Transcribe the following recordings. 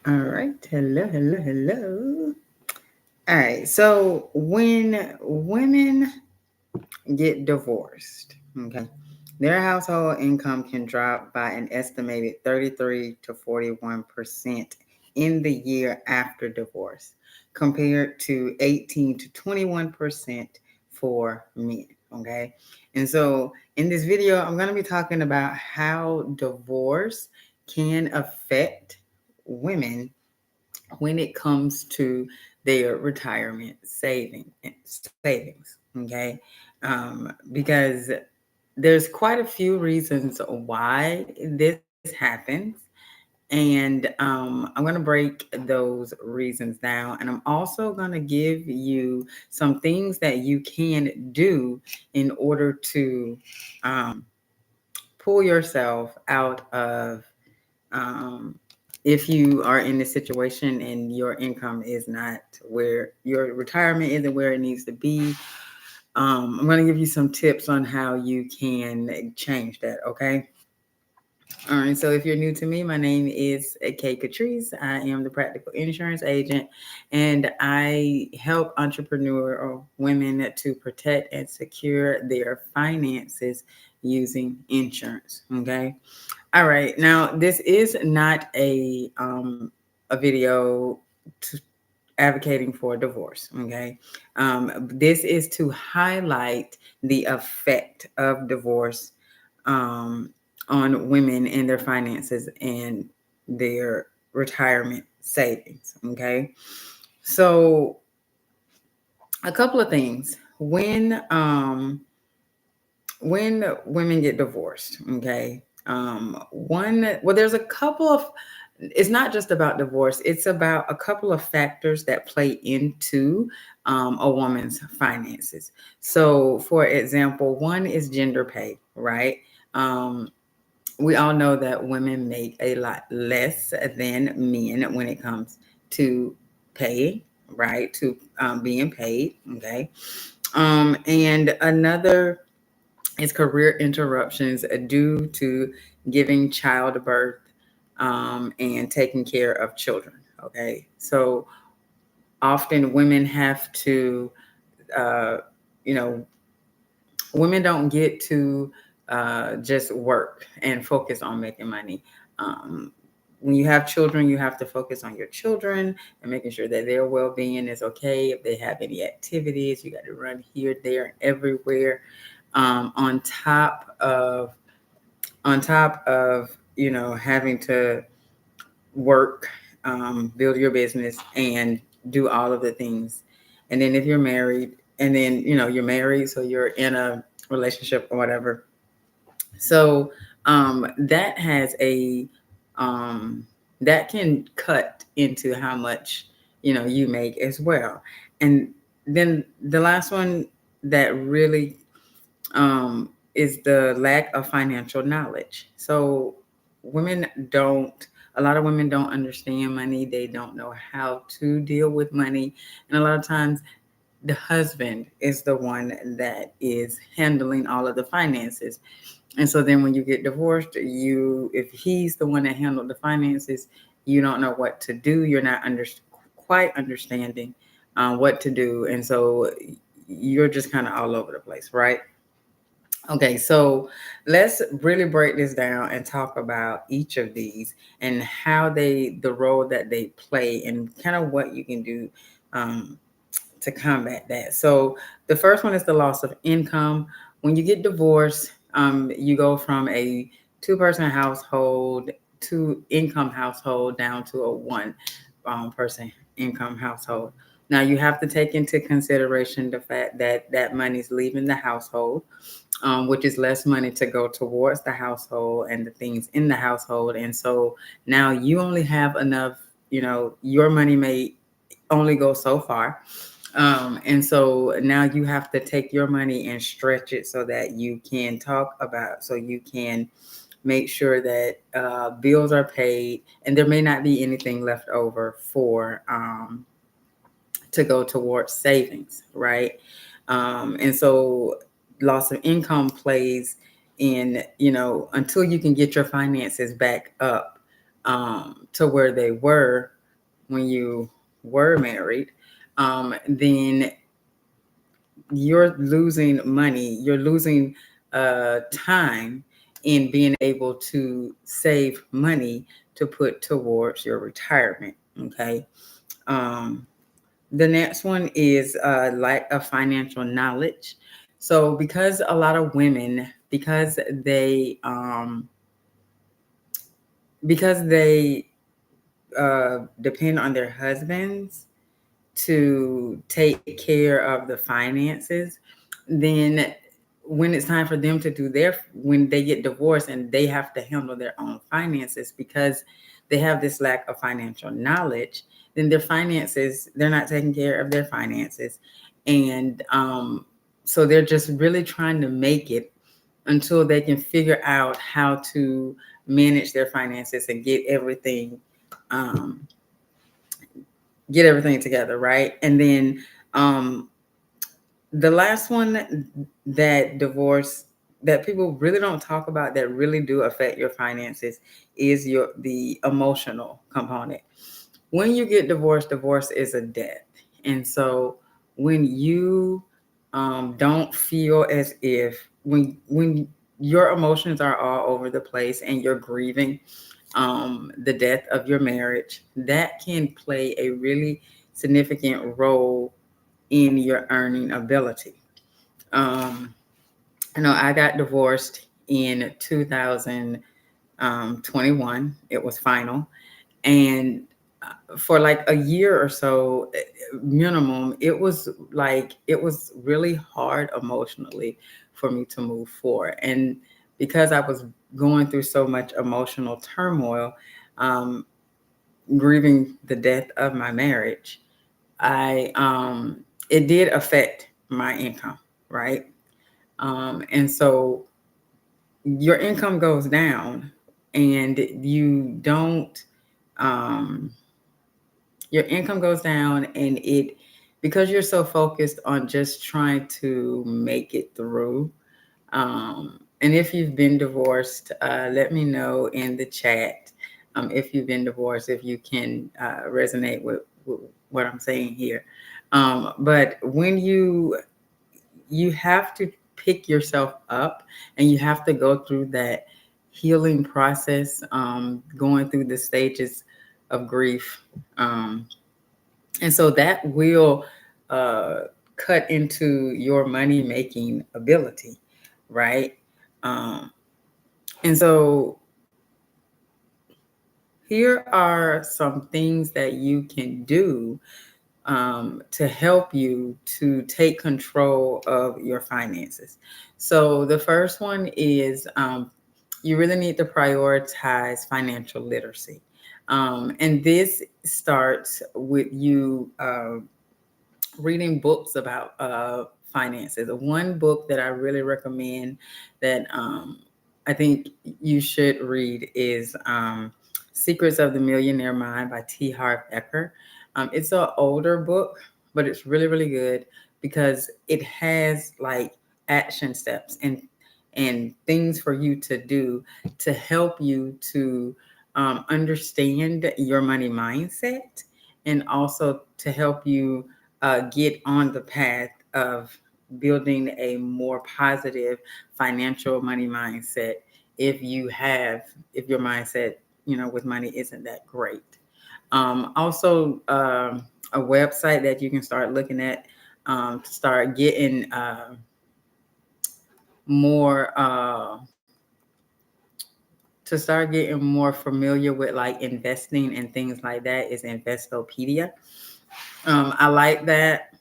All right. Hello, hello, hello. All right. So when women get divorced, okay, their household income can drop by an estimated 33 to 41% in the year after divorce, compared to 18 to 21% for men. Okay. And so in this video, I'm going to be talking about how divorce can affect women when it comes to their retirement savings. Okay, because there's quite a few reasons why this happens. And I'm going to break those reasons down. And I'm also going to give you some things that you can do in order to um, pull yourself out of if you are in this situation and your income is not where your retirement isn't where it needs to be. I'm going to give you some tips on how you can change that. Okay. All right. So if you're new to me, my name is Katrice. I am the practical insurance agent, and I help entrepreneurial women to protect and secure their finances using insurance. Okay. All right. Now, this is not a video to advocating for divorce. Okay. This is to highlight the effect of divorce um, on women and their finances and their retirement savings. Okay. So, a couple of things. When women get divorced, okay, there's a couple of, it's not just about divorce, it's about a couple of factors that play into a woman's finances. So for example, one is gender pay, right? um, we all know that women make a lot less than men when it comes to pay, right, to being paid. Okay. And another is career interruptions due to giving childbirth and taking care of children. Okay, so often women have to, uh, you know, women don't get to just work and focus on making money. Um, when you have children, you have to focus on your children and making sure that their well being is okay. If they have any activities, you got to run here, there, and everywhere. On top of having to work, build your business, and do all of the things. And then if you're married, and then you're married, so you're in a relationship or whatever. So that has a that can cut into how much you make as well. And then the last one that really is the lack of financial knowledge. So women don't, a lot of women don't understand money. They don't know how to deal with money. And a lot of times the husband is the one that is handling all of the finances. And so then when you get divorced, if he's the one that handled the finances, you don't know what to do. You're not quite understanding what to do. And so you're just kind of all over the place, right? Okay, so let's really break this down and talk about each of these and the role that they play, and kind of what you can do um, to combat that. So the first one is the loss of income. When you get divorced, you go from a two-person household, two income household, down to a one person income household. Now you have to take into consideration the fact that that money's leaving the household, which is less money to go towards the household and the things in the household. And so now you only have enough, your money may only go so far. And so now you have to take your money and stretch it so that so you can make sure that bills are paid, and there may not be anything left over to go towards savings, right? And so loss of income plays in, until you can get your finances back up. to where they were when you were married, then you're losing money, you're losing time in being able to save money to put towards your retirement. Okay. Um, the next one is lack of financial knowledge. So, because a lot of women, because they depend on their husbands to take care of the finances, then when it's time for them to do when they get divorced and they have to handle their own finances because they have this lack of financial knowledge, then their finances, they're not taking care of their finances. And so they're just really trying to make it until they can figure out how to manage their finances and um, get everything together, right? And then um, the last one that divorce that people really don't talk about that really do affect your finances is the emotional component. When you get divorced, divorce is a death. And so when you don't feel as if when your emotions are all over the place and you're grieving the death of your marriage, that can play a really significant role in your earning ability. Um, I know I got divorced in 2021. It was final. And for like a year or so, minimum, it was really hard emotionally for me to move forward. And because I was going through so much emotional turmoil, um, grieving the death of my marriage, it did affect my income, right? And so your income goes down, and you don't, um, your income goes down, and because you're so focused on just trying to make it through. And if you've been divorced, let me know in the chat. If you've been divorced, if you can resonate with what I'm saying here. But when you have to pick yourself up, and you have to go through that healing process, going through the stages of grief. And so that will uh, cut into your money making ability, right? Um, and so here are some things that you can do to help you to take control of your finances. So the first one is you really need to prioritize financial literacy. And this starts with you reading books about finances. One book that I really recommend that I think you should read is Secrets of the Millionaire Mind by Harv Eker. It's an older book, but it's really, really good because it has like action steps and things for you to do to help you to understand your money mindset, and also to help you get on the path of building a more positive financial money mindset if if your mindset, with money isn't that great. Also, a website that you can start looking at to start getting more more familiar with like investing and things like that is Investopedia. I like that,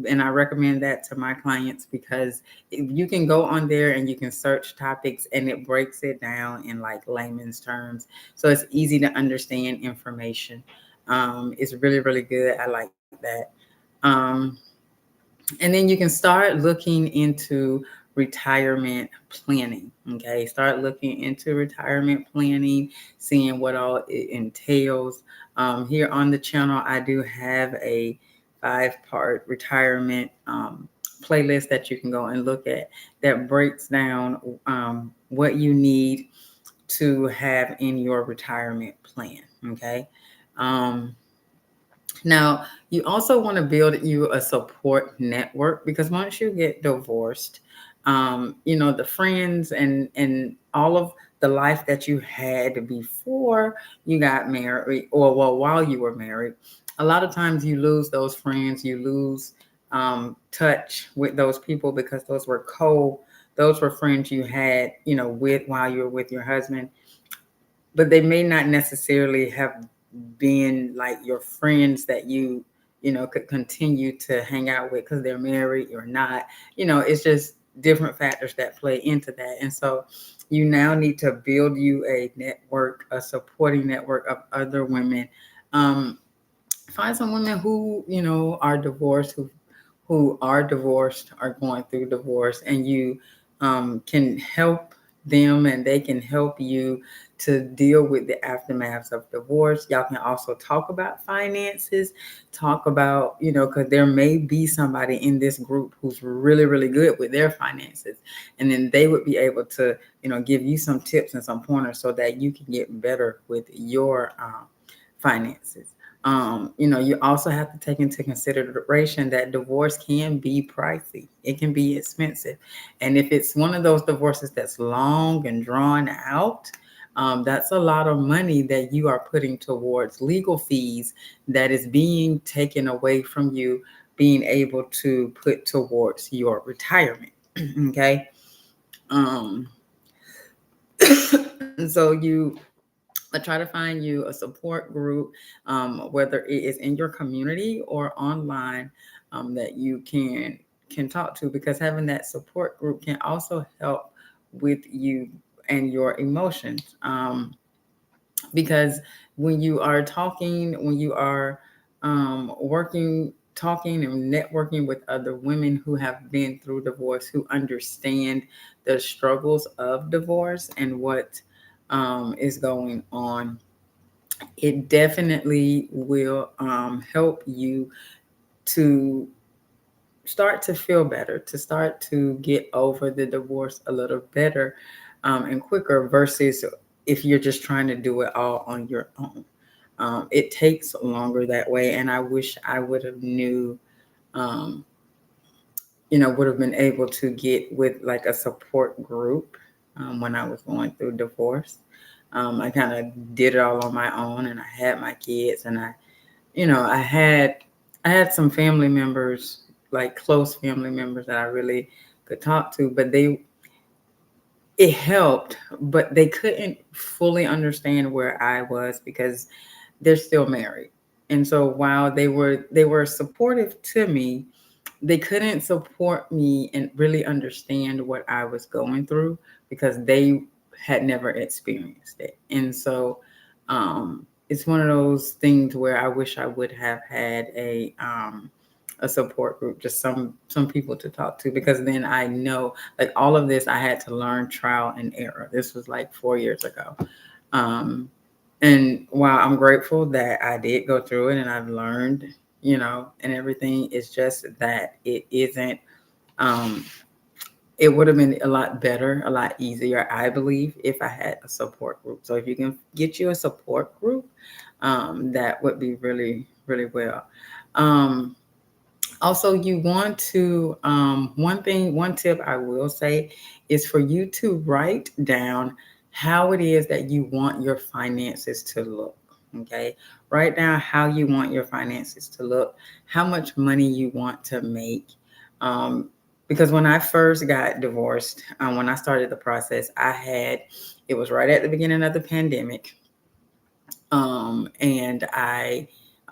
and I recommend that to my clients because you can go on there and you can search topics, and it breaks it down in like layman's terms. So it's easy to understand information. It's really, really good. I like that. Um, and then you can start looking into retirement planning. Okay. Start looking into retirement planning, seeing what all it entails. Here on the channel, I do have a 5-part retirement playlist that you can go and look at that breaks down what you need to have in your retirement plan. Okay. Um, Now, you also want to build you a support network because once you get divorced, the friends and all of the life that you had before you got married, or well, while you were married, a lot of times you lose those friends, you lose touch with those people because those were friends you had, with while you were with your husband, but they may not necessarily have been like your friends that you could continue to hang out with because they're married or not. It's just different factors that play into that. And so you now need to build you a network, a supporting network of other women. um, Find some women who are divorced, who are divorced, are going through divorce, and you can help them and they can help you to deal with the aftermaths of divorce. Y'all can also talk about finances, talk about, because there may be somebody in this group who's really, really good with their finances. And then they would be able to, give you some tips and some pointers so that you can get better with your finances. You also have to take into consideration that divorce can be pricey. It can be expensive. And if it's one of those divorces that's long and drawn out, that's a lot of money that you are putting towards legal fees that is being taken away from you being able to put towards your retirement. Okay. Um, and so you try to find you a support group, whether it is in your community or online, that you can talk to, because having that support group can also help with you and your emotions. Because when you are talking and networking with other women who have been through divorce, who understand the struggles of divorce and what is going on, it definitely will help you to start to feel better, to start to get over the divorce a little better and quicker, versus if you're just trying to do it all on your own. It takes longer that way, and I wish I would have um, would have been able to get with like a support group when I was going through divorce. I kind of did it all on my own, and I had my kids, and I had some family members, like close family members that I really could talk to, but it helped, but they couldn't fully understand where I was because they're still married. And so while they were supportive to me, they couldn't support me and really understand what I was going through because they had never experienced it. And so it's one of those things where I wish I would have had a support group, just some people to talk to, because then I know, like, all of this I had to learn trial and error. This was like 4 years ago. Um, and while I'm grateful that I did go through it and I've learned, and everything, it's just that um, it would have been a lot better, a lot easier, I believe, if I had a support group. So if you can get you a support group, that would be really, really well. Um, Also, you want to, one tip I will say is for you to write down how it is that you want your finances to look. Okay. Write down how you want your finances to look, how much money you want to make. Um, because when I first got divorced, when I started the process, it was right at the beginning of the pandemic. And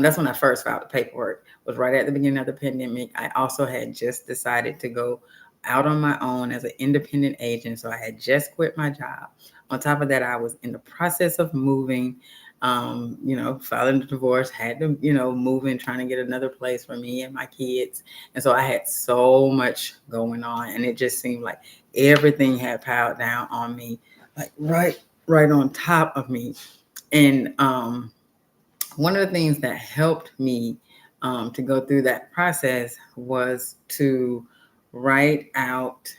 that's when I first filed the paperwork, was right at the beginning of the pandemic. I also had just decided to go out on my own as an independent agent. So I had just quit my job. On top of that, I was in the process of moving, filing the divorce, had to, move in, trying to get another place for me and my kids. And so I had so much going on, and it just seemed like everything had piled down on me, like right on top of me. And one of the things that helped me to go through that process was to write out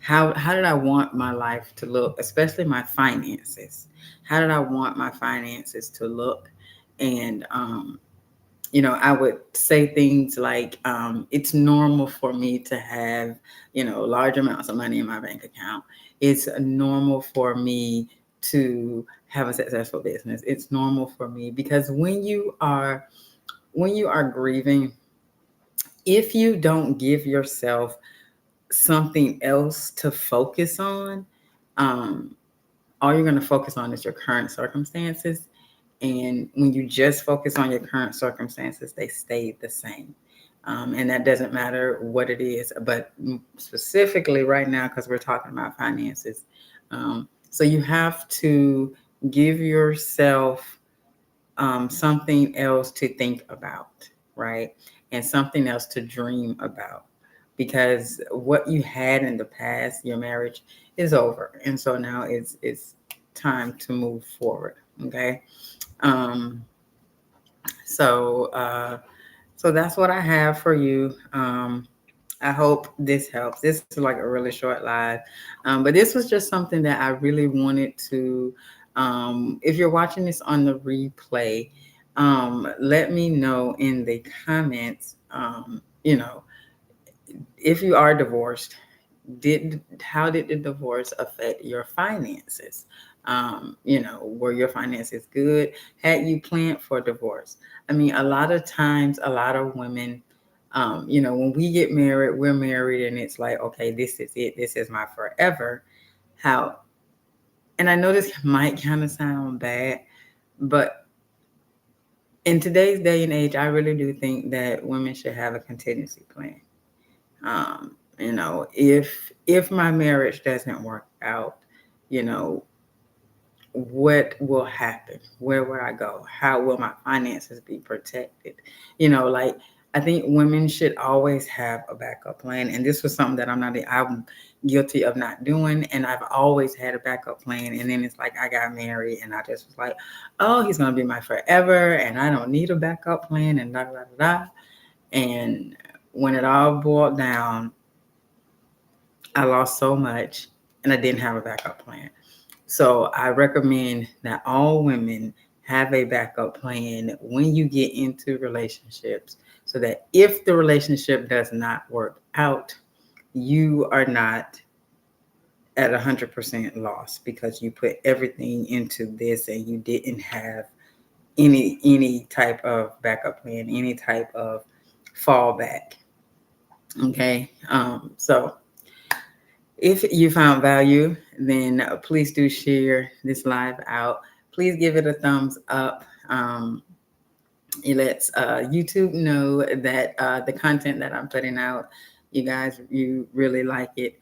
how did I want my life to look, especially my finances? How did I want my finances to look? And I would say things like, it's normal for me to have, large amounts of money in my bank account. It's normal for me to have a successful business. It's normal for me because when you are grieving, if you don't give yourself something else to focus on, um, all you're going to focus on is your current circumstances. And when you just focus on your current circumstances, they stay the same. And that doesn't matter what it is, but specifically right now, because we're talking about finances. So you have to give yourself something else to think about, right? And something else to dream about. Because what you had in the past, your marriage is over. And so now it's time to move forward. Okay. Um, so that's what I have for you. I hope this helps. This is like a really short live, but this was just something that I really wanted to. If you're watching this on the replay, let me know in the comments. If you are divorced, did how did the divorce affect your finances? Were your finances good? Had you planned for divorce? I mean, a lot of times, a lot of women, when we get married, we're married and it's like, okay, this is it. This is my forever. How, and I know this might kind of sound bad, but in today's day and age, I really do think that women should have a contingency plan. If my marriage doesn't work out, you know, what will happen? Where will I go? How will my finances be protected? Like, I think women should always have a backup plan. And this was something that I'm guilty of not doing. And I've always had a backup plan. And then it's like I got married and I just was like, oh, he's gonna be my forever and I don't need a backup plan and da da da da. And when it all boiled down, I lost so much and I didn't have a backup plan. So I recommend that all women have a backup plan when you get into relationships so that if the relationship does not work out, you are not at 100% loss because you put everything into this and you didn't have any type of backup plan, any type of fallback. Okay. So if you found value, then please do share this live out. Please give it a thumbs up. It lets YouTube know that the content that I'm putting out, you really like it.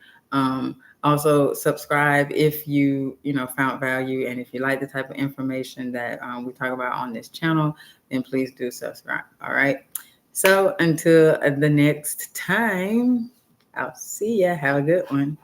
Also, subscribe if you found value, and if you like the type of information that we talk about on this channel, then please do subscribe. All right. So until the next time, I'll see ya. Have a good one.